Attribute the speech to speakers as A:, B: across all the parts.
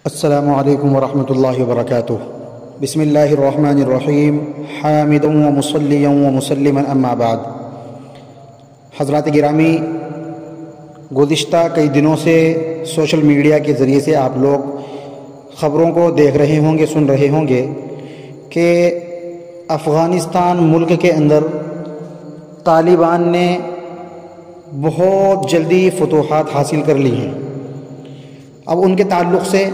A: अस्सलामु अलैकुम वरहमतुल्लाहि वबरकातुह। बिस्मिल्लाहिर्रहमानिर्रहीम। हामिदन व मुसल्लियन व मुसल्लिमन अम्मा बाद। हज़रात गिरामी, गुज़िश्ता कई दिनों से सोशल मीडिया के ज़रिए से आप लोग ख़बरों को देख रहे होंगे, सुन रहे होंगे कि अफ़ग़ानिस्तान मुल्क के अंदर तालिबान ने बहुत जल्दी फतूहात हासिल कर ली हैं। अब उनके ताल्लुक़ से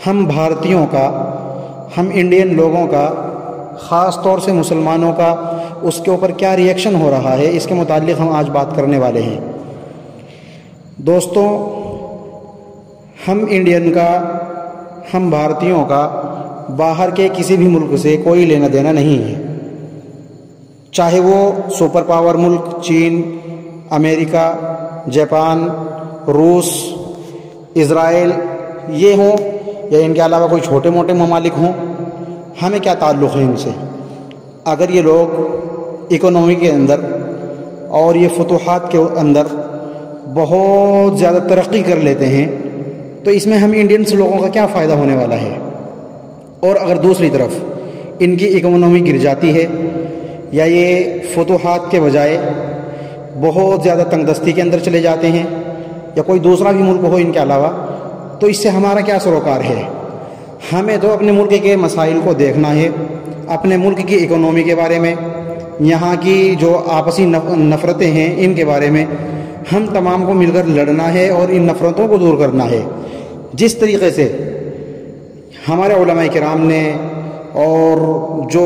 A: हम भारतीयों का, हम इंडियन लोगों का, ख़ास तौर से मुसलमानों का उसके ऊपर क्या रिएक्शन हो रहा है, इसके मुताल्लिक़ हम आज बात करने वाले हैं। दोस्तों, हम इंडियन का, हम भारतीयों का बाहर के किसी भी मुल्क से कोई लेना देना नहीं है, चाहे वो सुपर पावर मुल्क चीन, अमेरिका, जापान, रूस, इज़राइल ये हों या इनके अलावा कोई छोटे मोटे ममालिक हों। हमें क्या ताल्लुक़ है इनसे। अगर ये लोग इकोनॉमी के अंदर और ये फतूहात के अंदर बहुत ज़्यादा तरक्की कर लेते हैं तो इसमें हम इंडियंस लोगों का क्या फ़ायदा होने वाला है। और अगर दूसरी तरफ इनकी इकोनॉमी गिर जाती है या ये फतूहात के बजाय बहुत ज़्यादा तंगदस्ती के अंदर चले जाते हैं या कोई दूसरा भी मुल्क हो इनके अलावा, तो इससे हमारा क्या सरोकार है। हमें तो अपने मुल्क के मसाइल को देखना है, अपने मुल्क की इकोनॉमी के बारे में, यहाँ की जो आपसी नफ़रतें हैं इनके बारे में हम तमाम को मिलकर लड़ना है और इन नफ़रतों को दूर करना है। जिस तरीक़े से हमारे उलमा किराम ने और जो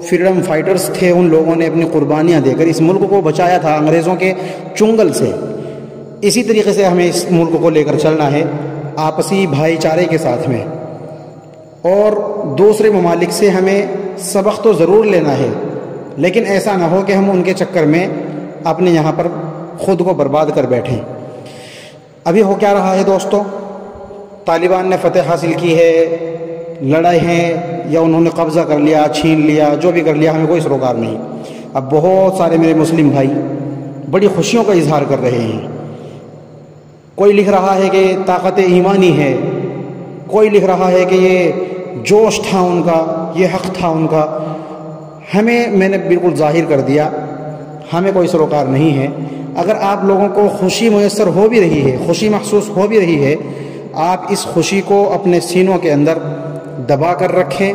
A: फ्रीडम फाइटर्स थे उन लोगों ने अपनी कुर्बानियाँ देकर इस मुल्क को बचाया था अंग्रेज़ों के चुंगल से, इसी तरीके से हमें इस मुल्क को लेकर चलना है आपसी भाईचारे के साथ में। और दूसरे ममालिक से हमें सबक तो ज़रूर लेना है, लेकिन ऐसा ना हो कि हम उनके चक्कर में अपने यहाँ पर ख़ुद को बर्बाद कर बैठें। अभी हो क्या रहा है दोस्तों, तालिबान ने फ़तह हासिल की है, लड़ाई हैं या उन्होंने कब्ज़ा कर लिया, छीन लिया, जो भी कर लिया, हमें कोई सरोकार नहीं। अब बहुत सारे मेरे मुस्लिम भाई बड़ी खुशियों का इजहार कर रहे हैं। कोई लिख रहा है कि ताकत ईमानी है, कोई लिख रहा है कि ये जोश था उनका, ये हक़ था उनका। मैंने बिल्कुल ज़ाहिर कर दिया, हमें कोई सरोकार नहीं है। अगर आप लोगों को खुशी मुयस्सर हो भी रही है, खुशी महसूस हो भी रही है, आप इस खुशी को अपने सीनों के अंदर दबा कर रखें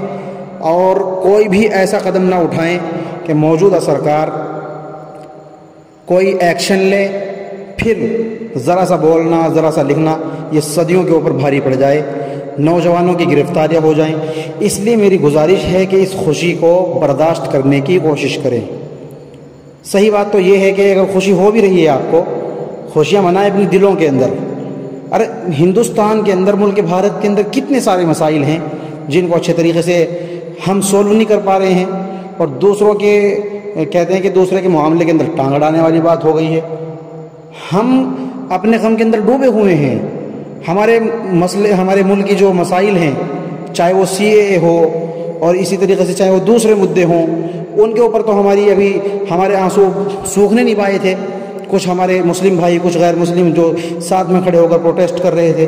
A: और कोई भी ऐसा कदम ना उठाएं कि मौजूदा सरकार कोई एक्शन ले, फिर ज़रा सा बोलना, ज़रा सा लिखना ये सदियों के ऊपर भारी पड़ जाए, नौजवानों की गिरफ्तारियाँ हो जाएं। इसलिए मेरी गुजारिश है कि इस खुशी को बर्दाश्त करने की कोशिश करें। सही बात तो ये है कि अगर खुशी हो भी रही है आपको, खुशियाँ मनाएं अपने दिलों के अंदर। अरे हिंदुस्तान के अंदर, मुल्क भारत के अंदर कितने सारे मसाइल हैं जिनको अच्छे तरीके से हम सोल्व नहीं कर पा रहे हैं, और दूसरों के कहते हैं कि दूसरे के मामले के अंदर टांग अड़ाने वाली बात हो गई है। हम अपने गम के अंदर डूबे हुए हैं। हमारे मसले, हमारे मुल्क की जो मसाइल हैं, चाहे वो CAA हो और इसी तरीके से चाहे वो दूसरे मुद्दे हों, उनके ऊपर तो हमारे आंसू सूखने नहीं पाए थे। कुछ हमारे मुस्लिम भाई, कुछ गैर मुस्लिम जो साथ में खड़े होकर प्रोटेस्ट कर रहे थे,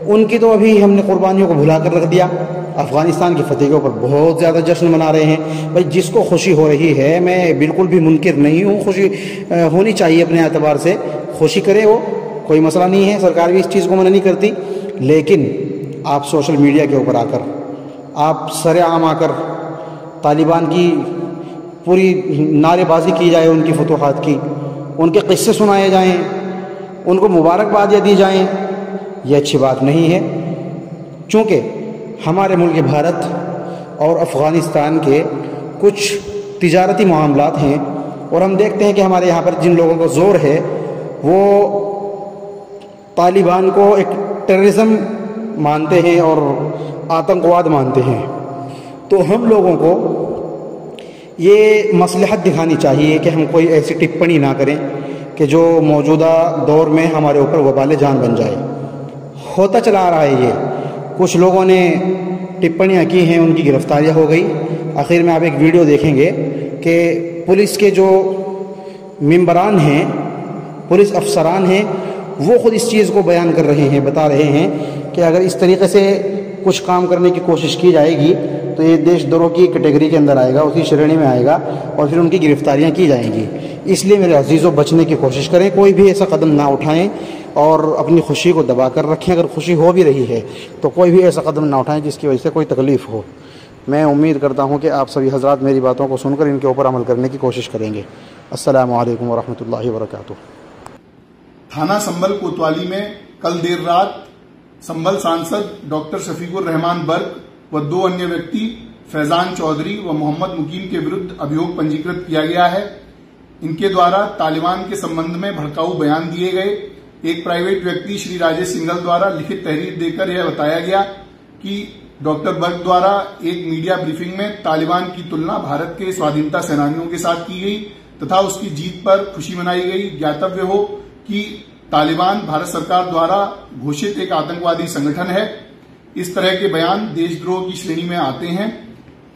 A: उनकी तो अभी हमने कुर्बानियों को भुला कर रख दिया। अफ़ग़ानिस्तान की फ़तह के ऊपर बहुत ज़्यादा जश्न मना रहे हैं। भाई जिसको खुशी हो रही है, मैं बिल्कुल भी मुनकिर नहीं हूँ, खुशी होनी चाहिए अपने एतबार से, खुशी करे वो, कोई मसला नहीं है, सरकार भी इस चीज़ को मना नहीं करती। लेकिन आप सोशल मीडिया के ऊपर आकर, आप सरेआम आकर तालिबान की पूरी नारेबाजी की जाए, उनकी फतूहात की, उनके क़िस्से सुनाए जाएं, उनको मुबारकबादियाँ दी जाएं, ये अच्छी बात नहीं है। चूँकि हमारे मुल्क भारत और अफ़ग़ानिस्तान के कुछ तिजारती मामलात हैं और हम देखते हैं कि हमारे यहाँ पर जिन लोगों को ज़ोर है वो तालिबान को एक टेररिज़म मानते हैं और आतंकवाद मानते हैं। तो हम लोगों को ये मसलहत दिखानी चाहिए कि हम कोई ऐसी टिप्पणी ना करें कि जो मौजूदा दौर में हमारे ऊपर वबाल जान बन जाए। होता चला आ रहा है ये, कुछ लोगों ने टिप्पणियाँ की हैं, उनकी गिरफ्तारियाँ हो गई। आखिर में आप एक वीडियो देखेंगे कि पुलिस के जो मेंबरान हैं, पुलिस अफसरान हैं, वो ख़ुद इस चीज़ को बयान कर रहे हैं, बता रहे हैं कि अगर इस तरीके से कुछ काम करने की कोशिश की जाएगी तो ये देशद्रोह की कैटेगरी के अंदर आएगा, उसी श्रेणी में आएगा और फिर उनकी गिरफ्तारियां की जाएंगी। इसलिए मेरे अजीज़ों, बचने की कोशिश करें, कोई भी ऐसा कदम ना उठाएं और अपनी खुशी को दबा कर रखें। अगर खुशी हो भी रही है तो कोई भी ऐसा कदम ना उठाएं जिसकी वजह से कोई तकलीफ़ हो। मैं उम्मीद करता हूं कि आप सभी हजरात मेरी बातों को सुनकर इनके ऊपर अमल करने की कोशिश करेंगे। अस्सलामु अलैकुम वरहमतुल्लाहि वबरकातुहू।
B: थाना संभल कोतवाली में कल देर रात संभल सांसद डॉक्टर शफीकुर रहमान बर्क व 2 अन्य व्यक्ति फैजान चौधरी व मोहम्मद मुकीम के विरुद्ध अभियोग पंजीकृत किया गया है। इनके द्वारा तालिबान के संबंध में भड़काऊ बयान दिए गए। एक प्राइवेट व्यक्ति श्री राजेश सिंघल द्वारा लिखित तहरीर देकर यह बताया गया कि डॉक्टर बर्क द्वारा एक मीडिया ब्रीफिंग में तालिबान की तुलना भारत के स्वाधीनता सेनानियों के साथ की गई तथा उसकी जीत पर खुशी मनाई गई। ज्ञातव्य हो कि तालिबान भारत सरकार द्वारा घोषित एक आतंकवादी संगठन है। इस तरह के बयान देशद्रोह की श्रेणी में आते हैं।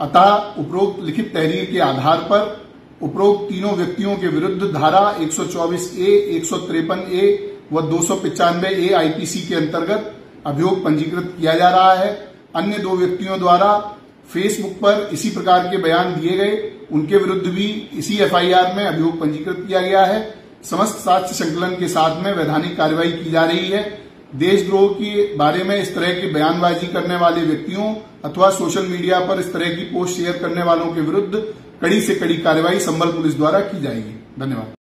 B: अतः उपरोक्त लिखित तहरीर के आधार पर उपरोक्त तीनों व्यक्तियों के विरुद्ध धारा 124A, 153A व 295A आईपीसी के अंतर्गत अभियोग पंजीकृत किया जा रहा है। अन्य 2 व्यक्तियों द्वारा फेसबुक पर इसी प्रकार के बयान दिए गए, उनके विरुद्ध भी इसी एफआईआर में अभियोग पंजीकृत किया गया है। समस्त साक्ष्य संकलन के साथ में वैधानिक कार्रवाई की जा रही है। देशद्रोह के बारे में इस तरह की बयानबाजी करने वाले व्यक्तियों अथवा सोशल मीडिया पर इस तरह की पोस्ट शेयर करने वालों के विरुद्ध कड़ी से कड़ी कार्रवाई संभल पुलिस द्वारा की जाएगी। धन्यवाद।